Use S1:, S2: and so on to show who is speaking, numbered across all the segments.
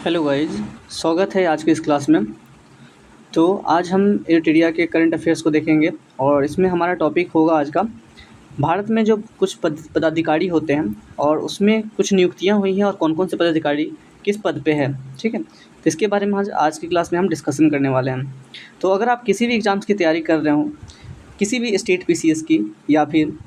S1: Hello guys, स्वागत है आज की इस क्लास में। तो आज हम एरिट्रिया के करंट अफेयर्स को देखेंगे और इसमें हमारा टॉपिक होगा आज का भारत में जो कुछ पदाधिकारी होते हैं और उसमें कुछ नियुक्तियां हुई हैं और कौन कौन से पदाधिकारी किस पद पे है। ठीक है, तो इसके बारे में आज की क्लास में हम डिस्कशन करने वाले हैं। तो अगर आप किसी भी एग्ज़ाम्स की तैयारी कर रहे हो, किसी भी स्टेट पीसीएस की या फिर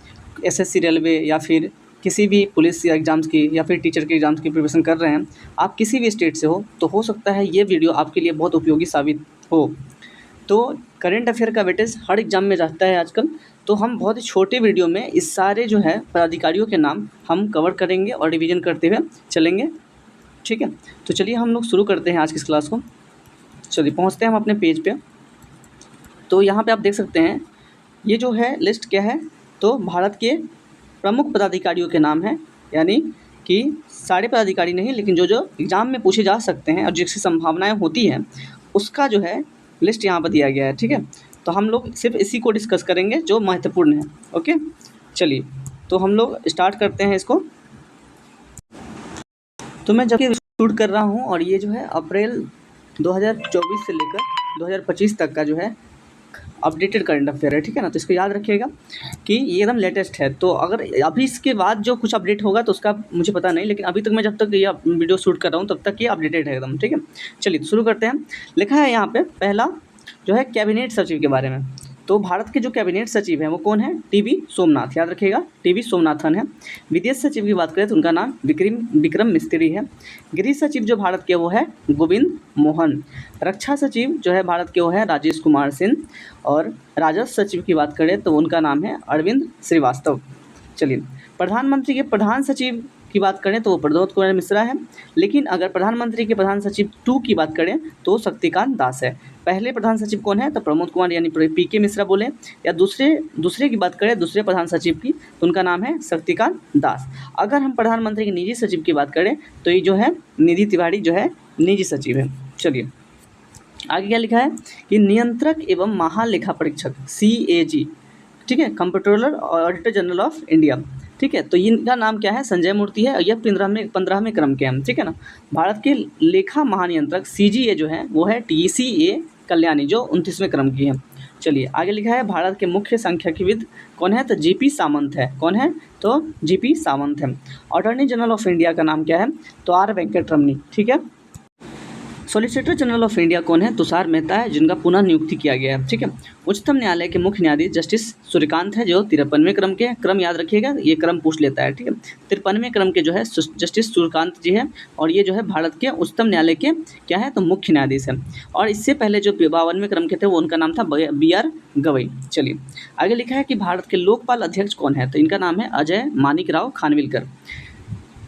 S1: एसएससी रेलवे या फिर किसी भी पुलिस या एग्ज़ाम्स की या फिर टीचर के एग्ज़ाम्स की प्रिपरेशन कर रहे हैं, आप किसी भी स्टेट से हो तो हो सकता है ये वीडियो आपके लिए बहुत उपयोगी साबित हो। तो करंट अफेयर का वेटेज हर एग्ज़ाम में रहता है आजकल, तो हम बहुत ही छोटे वीडियो में इस सारे जो है पदाधिकारियों के नाम हम कवर करेंगे और रिवीजन करते हुए चलेंगे। ठीक है, तो चलिए हम लोग शुरू करते हैं आज की इस क्लास को। चलिए पहुँचते हैं हम अपने पेज पे। तो यहाँ पे आप देख सकते हैं ये जो है लिस्ट क्या है, तो भारत के प्रमुख पदाधिकारियों के नाम हैं, यानी कि सारे पदाधिकारी नहीं लेकिन जो जो एग्ज़ाम में पूछे जा सकते हैं और जिसकी संभावनाएं होती हैं उसका जो है लिस्ट यहाँ पर दिया गया है। ठीक है, तो हम लोग सिर्फ इसी को डिस्कस करेंगे जो महत्वपूर्ण है। ओके, चलिए तो हम लोग स्टार्ट करते हैं इसको। तो मैं जब शूट कर रहा हूँ और ये जो है अप्रैल 2024 से लेकर 2025 तक का जो है अपडेटेड करंट अफेयर है। ठीक है ना, तो इसको याद रखिएगा कि ये एकदम लेटेस्ट है। तो अगर अभी इसके बाद जो कुछ अपडेट होगा तो उसका मुझे पता नहीं, लेकिन अभी तक मैं जब तक ये वीडियो शूट कर रहा हूँ तब तक ये अपडेटेड है एकदम। ठीक है, चलिए तो शुरू करते हैं। लिखा है यहाँ पे पहला जो है कैबिनेट सचिव के बारे में। तो भारत के जो कैबिनेट सचिव हैं वो कौन है? टीवी सोमनाथ, याद रखिएगा टीवी सोमनाथन है। विदेश सचिव की बात करें तो उनका नाम विक्रम मिस्त्री है। गृह सचिव जो भारत के वो है गोविंद मोहन। रक्षा सचिव जो है भारत के वो है राजेश कुमार सिंह। और राजस्व सचिव की बात करें तो उनका नाम है अरविंद श्रीवास्तव। चलिए प्रधानमंत्री के प्रधान सचिव की बात करें तो वो प्रमोद कुमार मिश्रा है, लेकिन अगर प्रधानमंत्री के प्रधान सचिव 2 की बात करें तो शक्तिकांत दास है। पहले प्रधान सचिव कौन है? तो प्रमोद कुमार यानी पीके मिश्रा बोले, या दूसरे की बात करें दूसरे प्रधान सचिव की तो उनका नाम है शक्तिकांत दास। अगर हम प्रधानमंत्री के निजी सचिव की बात करें तो ये जो है निधि तिवारी जो है निजी सचिव है। चलिए आगे क्या लिखा है कि नियंत्रक एवं महालेखा परीक्षक CAG, ठीक है, कंप्ट्रोलर और ऑडिटर जनरल ऑफ इंडिया। ठीक है, तो इनका नाम क्या है? संजय मूर्ति है और यह 15वें क्रम के हैं। ठीक है ना, भारत के लेखा महानियंत्रक CGA जो है वो है TCA कल्याणी जो 29वें क्रम की है। चलिए आगे लिखा है भारत के मुख्य सांख्यिकीविद कौन है? तो GP सावंत है। कौन है? तो GP सावंत है। अटॉर्नी जनरल ऑफ इंडिया का नाम क्या है? तो R वेंकटरमणी। ठीक है, सॉलिसिटर जनरल ऑफ इंडिया कौन है? तुषार मेहता है, जिनका पुनः नियुक्ति किया गया है। ठीक है, उच्चतम न्यायालय के मुख्य न्यायाधीश जस्टिस सूर्यकांत है जो 53वें क्रम के। क्रम याद रखिएगा, ये क्रम पूछ लेता है। ठीक है, 53वें क्रम के जो है जस्टिस सूर्यकांत जी है और ये जो है भारत के उच्चतम न्यायालय के क्या है? तो मुख्य न्यायाधीश है। और इससे पहले जो 52वें क्रम के थे वो उनका नाम था BR गवई। चलिए आगे लिखा है कि भारत के लोकपाल अध्यक्ष कौन है? तो इनका नाम है Ajay Manikrao Khanwilkar.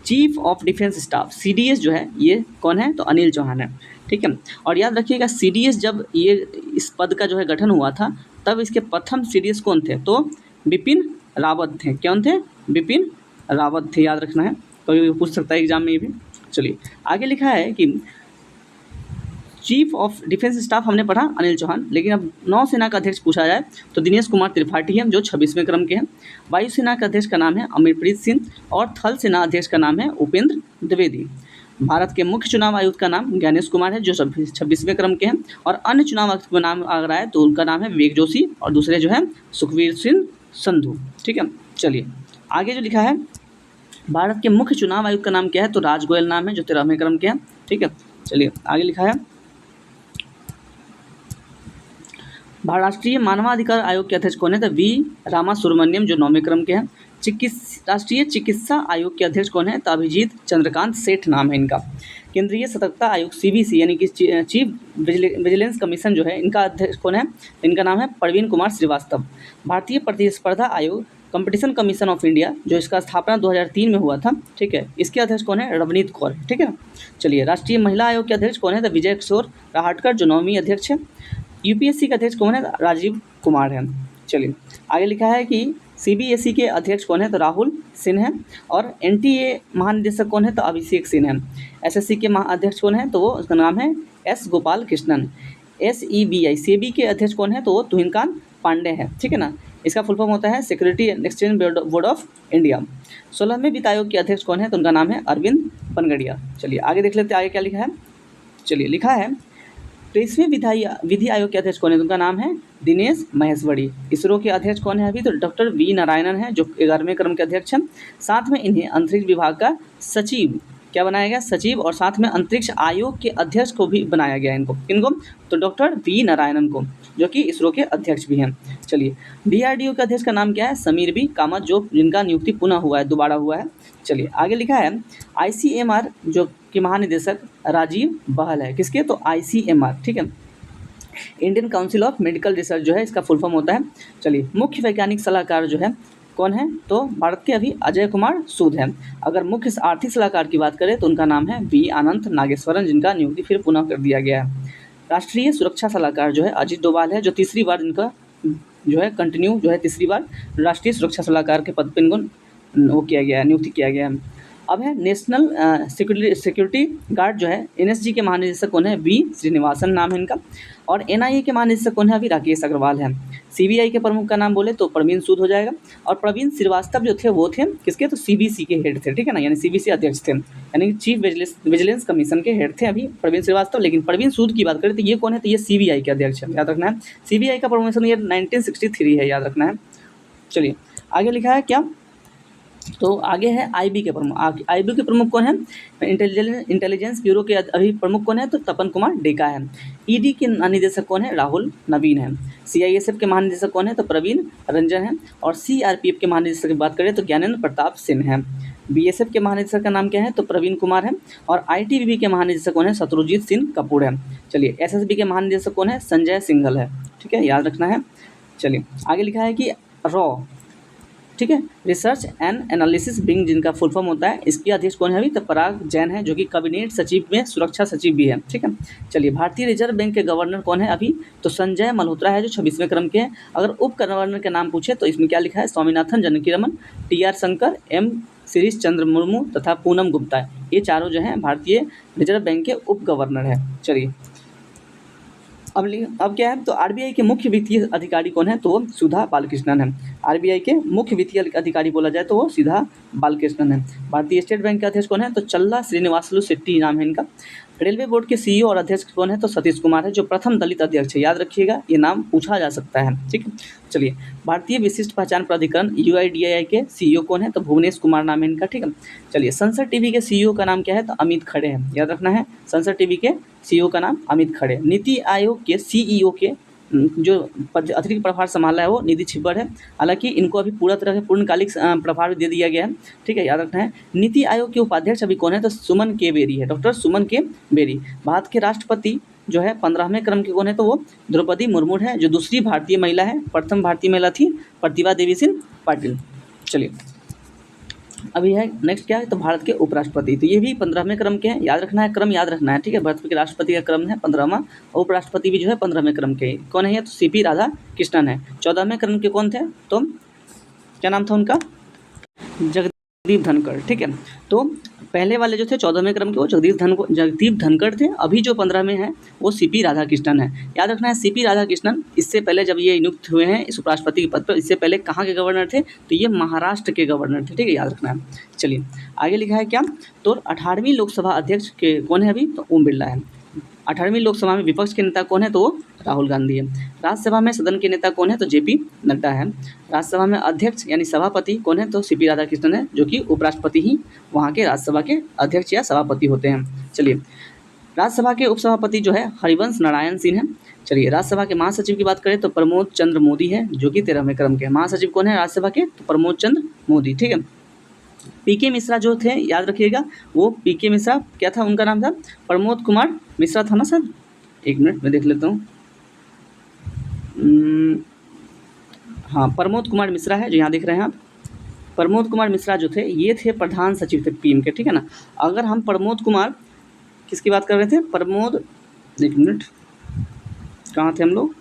S1: Chief of defence staff CDS जो है ये कौन है? तो अनिल चौहान है। ठीक है, और याद रखिएगा CDS जब ये इस पद का जो है गठन हुआ था तब इसके प्रथम CDS कौन थे? तो बिपिन रावत थे। कौन थे? बिपिन रावत थे, याद रखना है, कोई पूछ सकता है एग्जाम में ये भी। चलिए आगे लिखा है कि चीफ ऑफ डिफेंस स्टाफ हमने पढ़ा अनिल चौहान, लेकिन अब नौसेना का अध्यक्ष पूछा जाए तो दिनेश कुमार त्रिपाठी हैं जो 26वें क्रम के हैं। वायुसेना का अध्यक्ष का नाम है अमरप्रीत सिंह और थल सेना अध्यक्ष का नाम है उपेंद्र द्विवेदी। भारत के मुख्य चुनाव आयुक्त का नाम ज्ञानेश कुमार है जो 26वें क्रम के हैं। और अन्य चुनाव आयुक्त का नाम अगर आए तो उनका नाम है विवेक जोशी और दूसरे जो है सुखवीर सिंह संधू। ठीक है, चलिए आगे जो लिखा है भारत के मुख्य चुनाव आयुक्त का नाम क्या है? तो राज गोयल नाम है जो 13वें क्रम के हैं। ठीक है, चलिए आगे लिखा है राष्ट्रीय मानवाधिकार आयोग के अध्यक्ष कौन है? तो V रामासुब्रमण्यम जो 9वें क्रम के हैं। राष्ट्रीय चिकित्सा आयोग के अध्यक्ष कौन है? तो अभिजीत चंद्रकांत सेठ नाम है इनका। केंद्रीय सतर्कता आयोग CVC यानी कि चीफ विजिलेंस कमीशन जो है इनका अध्यक्ष कौन है? इनका नाम है प्रवीण कुमार श्रीवास्तव। भारतीय प्रतिस्पर्धा आयोग कंपटीशन कमीशन ऑफ इंडिया जो इसका स्थापना 2003 में हुआ था। ठीक है, इसके अध्यक्ष कौन है? रवनीत कौर। ठीक है ना, चलिए राष्ट्रीय महिला आयोग के अध्यक्ष कौन है? तो विजय किशोर राहटकर जो 9वीं अध्यक्ष है। UPSC का अध्यक्ष कौन है? राजीव कुमार है। चलिए आगे लिखा है कि CBSE के अध्यक्ष कौन है? तो राहुल सिन्हा है। और NTA महानिदेशक कौन है? तो अभिषेक सिंह है। SSC के महाअध्यक्ष कौन है? तो वो उसका नाम है S गोपाल कृष्णन। SEBI के अध्यक्ष कौन है? तो वो तुहिनकांत पांडे है। ठीक है ना, इसका फुल फॉर्म होता है security and exchange board of India. 16वें वित्त आयोग के अध्यक्ष कौन है? तो उनका नाम है अरविंद पनगड़िया। चलिए आगे देख लेते हैं आगे क्या लिखा है। चलिए लिखा है 23वें विधि आयोग के अध्यक्ष कौन है? तो उनका नाम है दिनेश महेश्वरी। इसरो के अध्यक्ष कौन है अभी? तो डॉक्टर वी नारायणन है, जो 11वें क्रम के अध्यक्ष हैं। साथ में इन्हें अंतरिक्ष विभाग का सचिव क्या बनाया गया? सचिव। और साथ में अंतरिक्ष आयोग के अध्यक्ष को भी बनाया गया इनको। किनको? तो डॉक्टर वी नारायणन को, जो कि इसरो के अध्यक्ष भी हैं। चलिए DRDO के अध्यक्ष का नाम क्या है? समीर बी कामत, जो जिनका नियुक्ति पुनः हुआ है, दोबारा हुआ है। चलिए आगे लिखा है ICMR जो कि महानिदेशक राजीव बहल है। किसके? तो ICMR, ठीक है, Indian council of medical research जो है इसका फुल फॉर्म होता है। चलिए मुख्य वैज्ञानिक सलाहकार जो है कौन है? तो भारत के अभी अजय कुमार सूद हैं। अगर मुख्य आर्थिक सलाहकार की बात करें तो उनका नाम है वी अनंत नागेश्वरन, जिनका नियुक्ति फिर पुनः कर दिया गया है। राष्ट्रीय सुरक्षा सलाहकार जो है अजीत डोभाल है, जो तीसरी बार इनका जो है कंटिन्यू जो है तीसरी बार राष्ट्रीय सुरक्षा सलाहकार के पद पर इनको वो किया गया है, नियुक्ति किया गया है। अब है नेशनल सिक्योरिटी गार्ड जो है NSG के महानिदेशक कौन है? वी श्रीनिवासन नाम है इनका। और NIA के महानिदेशक कौन है? अभी राकेश अग्रवाल है। CBI के प्रमुख का नाम बोले तो प्रवीण सूद हो जाएगा। और प्रवीण श्रीवास्तव जो थे वो थे किसके? तो CBC के हेड थे, ठीक है ना, यानी CBC अध्यक्ष थे, यानी चीफ विजिलेंस कमीशन के हेड थे अभी प्रवीण श्रीवास्तव। लेकिन प्रवीण सूद की बात करें तो ये कौन है? तो ये CBI के अध्यक्ष है, याद रखना है। CBI का प्रमोशन ईयर 1963 है, याद रखना है। चलिए आगे लिखा है क्या? तो आगे है IB के प्रमुख। IB के प्रमुख कौन है? इंटेलिजेंस ब्यूरो के अभी प्रमुख कौन है? तो तपन कुमार डेका है। ED के महानिदेशक कौन है? राहुल नवीन है। CISF के महानिदेशक कौन है? तो प्रवीण रंजन है। और CRPF के महानिदेशक की बात करें तो ज्ञानेंद्र प्रताप सिंह है। BSF के महानिदेशक का नाम क्या है? तो प्रवीण कुमार है। और ITBP के महानिदेशक कौन है? शत्रुजीत सिंह कपूर है। चलिए SSB के महानिदेशक कौन है? संजय सिंघल है, ठीक है, याद रखना है। चलिए आगे लिखा है कि रॉ, ठीक है, रिसर्च एंड एनालिसिस विंग, जिनका फुल फॉर्म होता है, इसके अध्यक्ष कौन है अभी? तो पराग जैन है, जो कि कैबिनेट सचिव में सुरक्षा सचिव भी है, ठीक है। चलिए भारतीय रिजर्व बैंक के गवर्नर कौन है अभी? तो संजय मल्होत्रा है, जो 26वें क्रम के हैं। अगर उप गवर्नर के नाम पूछे तो इसमें क्या लिखा है? स्वामीनाथन जानकीरमन, TR शंकर, M शिरीष चंद्र मुर्मू तथा पूनम गुप्ता। ये चारों जो हैं भारतीय रिजर्व बैंक के उप गवर्नर हैं। चलिए अब क्या है? तो RBI के मुख्य वित्तीय अधिकारी कौन है? तो वो सुधा बालकृष्णन है। RBI के मुख्य वित्तीय अधिकारी बोला जाए तो वो सुधा बालकृष्णन है। भारतीय स्टेट बैंक के अध्यक्ष कौन है? तो चल्ला श्रीनिवासलू शेट्टी नाम है इनका। रेलवे बोर्ड के CEO और अध्यक्ष कौन है? तो सतीश कुमार है, जो प्रथम दलित अध्यक्ष है, याद रखिएगा, ये नाम पूछा जा सकता है, ठीक है। चलिए भारतीय विशिष्ट पहचान प्राधिकरण UIDAI के CEO कौन है? तो भुवनेश कुमार नाम है इनका, ठीक है। चलिए संसद टीवी के CEO का नाम क्या है? तो अमित खड़े हैं, याद रखना है, संसद टीवी के CEO का नाम अमित खड़े। नीति आयोग के CEO के जो अतिरिक्त प्रभार संभाला है वो निधि छिब्बर है। हालांकि इनको अभी पूरा तरह से पूर्णकालिक प्रभार दे दिया गया है, ठीक है, याद रखना है। नीति आयोग के उपाध्यक्ष अभी कौन है? तो सुमन के बेरी है, डॉक्टर सुमन के बेरी। भारत के राष्ट्रपति जो है 15वें क्रम के कौन है? तो वो द्रौपदी मुर्मू है, जो दूसरी भारतीय महिला है। प्रथम भारतीय महिला थी प्रतिभा देवी सिंह पाटिल। चलिए अभी है नेक्स्ट क्या है? तो भारत के उपराष्ट्रपति, तो ये भी 15वें क्रम के हैं, याद रखना है, क्रम याद रखना है, ठीक है। भारत के राष्ट्रपति का क्रम है 15वां, उपराष्ट्रपति भी जो है 15वें क्रम के। कौन है ये? तो CP राधाकृष्णन है। 14वें क्रम के कौन थे? तो क्या नाम था उनका? जगदीप धनखड़, ठीक है। तो पहले वाले जो थे 14वें क्रम के वो जगदीप धनखड़ थे। अभी जो 15वें हैं वो CP राधाकृष्णन है, याद रखना है। CP राधाकृष्णन इससे पहले जब ये नियुक्त हुए हैं इस उपराष्ट्रपति के पद पर, इससे पहले कहाँ के गवर्नर थे? तो ये महाराष्ट्र के गवर्नर थे, ठीक है, याद रखना है। चलिए आगे लिखा है क्या? तो 18वीं लोकसभा अध्यक्ष के कौन है अभी? तो ओम बिरला है। 18वीं लोकसभा में विपक्ष के नेता कौन है? तो वो राहुल गांधी है। राज्यसभा में सदन के नेता कौन है? तो JP नड्डा है। राज्यसभा में अध्यक्ष यानी सभापति कौन है? तो CP राधाकृष्णन है, जो कि उपराष्ट्रपति ही वहाँ के राज्यसभा के अध्यक्ष या सभापति होते हैं। चलिए राज्यसभा के उपसभापति जो है हरिवंश नारायण सिंह है। चलिए राज्यसभा के महासचिव की बात करें तो प्रमोद चंद्र मोदी है, जो कि 13वें क्रम के। महासचिव कौन है राज्यसभा के? तो प्रमोद चंद्र मोदी, ठीक है। PK मिश्रा जो थे, याद रखिएगा, वो PK मिश्रा क्या था? उनका नाम था प्रमोद कुमार मिश्रा था ना सर? एक मिनट मैं देख लेता हूँ। हाँ प्रमोद कुमार मिश्रा है, जो यहाँ देख रहे हैं आप। प्रमोद कुमार मिश्रा जो थे ये थे प्रधान सचिव थे PM के, ठीक है ना। अगर हम प्रमोद कुमार किसकी बात कर रहे थे? प्रमोद, एक मिनट, कहाँ थे हम लोग?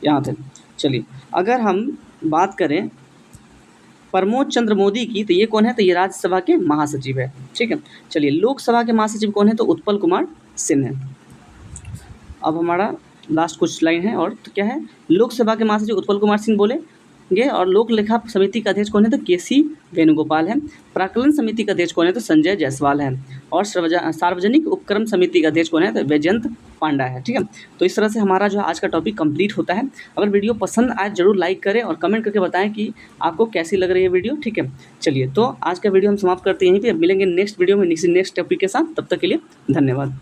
S1: यहाँ थे। चलिए अगर हम बात करें प्रमोद चंद्र मोदी की, तो ये कौन है? तो ये राज्यसभा के महासचिव है, ठीक है। चलिए लोकसभा के महासचिव कौन है? तो उत्पल कुमार सिंह है। अब हमारा लास्ट कुछ लाइन है और, तो क्या है? लोकसभा के महासचिव उत्पल कुमार सिंह बोले, ये और लोक लेखा समिति का अध्यक्ष कौन है, तो केसी वेणुगोपाल है। प्राक्कलन समिति का अध्यक्ष कौन है, तो संजय जायसवाल है। और सार्वजनिक उपक्रम समिति का अध्यक्ष कौन है, तो वैजयंत पांडा है। ठीक है, तो इस तरह से हमारा जो आज का टॉपिक कंप्लीट होता है। अगर वीडियो पसंद आए जरूर लाइक करें और कमेंट करके बताएं कि आपको कैसी लग रही है वीडियो। ठीक है, चलिए तो आज का वीडियो हम समाप्त करते हैं यहीं पे। मिलेंगे नेक्स्ट वीडियो में नेक्स्ट टॉपिक के साथ, तब तक के लिए धन्यवाद।